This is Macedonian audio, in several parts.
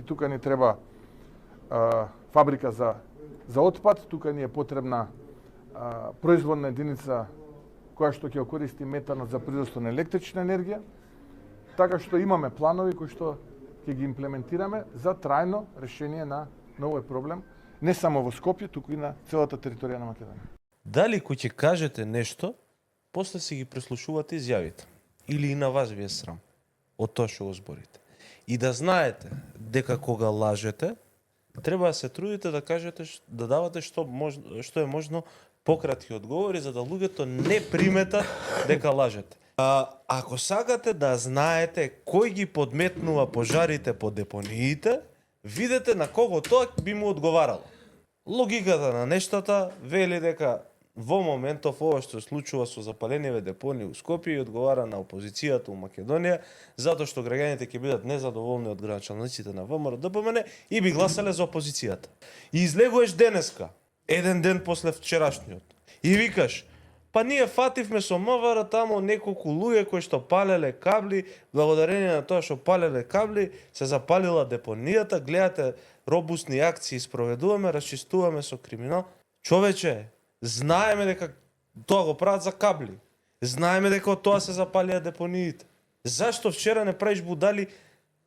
Значи тука ни треба фабрика за отпад, тука ни е потребна производна единица која што ќе користи метанот за производство на електрична енергија, така што имаме планови кои што ќе ги имплементираме за трајно решение на овој проблем, не само во Скопје, туку и на целата територија на Македонија. Дали кој ќе кажете нешто, после си ги преслушувате изјавите, или и на вас ви е срам од тоа што го зборите. И да знаете дека кога лажете, треба да се трудите да кажете, да давате што е можно пократки одговори, за да луѓето не приметат дека лажете. Ако сакате да знаете кој ги подметнува пожарите по депониите, видете на кого тоа би му одговарало. Логиката на нештата вели дека во моментов ова што се случува со запалениве депонии у Скопје и одговара на опозицијата у Македонија, затоа што граѓаните ќе бидат незадоволни од градоначалниците на ВМРО ДПМН и би гласале за опозицијата. И излегуваш денеска, еден ден после вчерашниот, и викаш, па ние фативме со МВР тамо неколку луѓе кои што палеле кабли, благодарение на тоа што палеле кабли, се запалила депонијата, гледате робусни акции спроведуваме, расчистуваме со криминал. Човече, знаеме дека тоа го прават за кабли. Знаеме дека од тоа се запалија депониите. Зашто вчера не правиш будали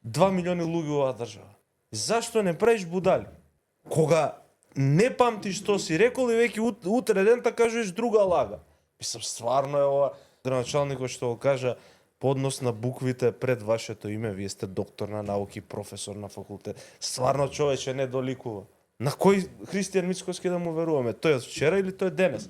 2 милиони луѓе во оваа држава? Зашто не правиш будали? Кога не памтиш што си рекол и веќе утре дента кажеш друга лага. Мислам, стварно е ова градоначалникот што го кажа поднос на буквите пред вашето име, вие сте доктор на науки, професор на факултет. Стварно човече не доликува. На кој Христијан Мицкоски да му веруваме? Тој од вчера или тој денес?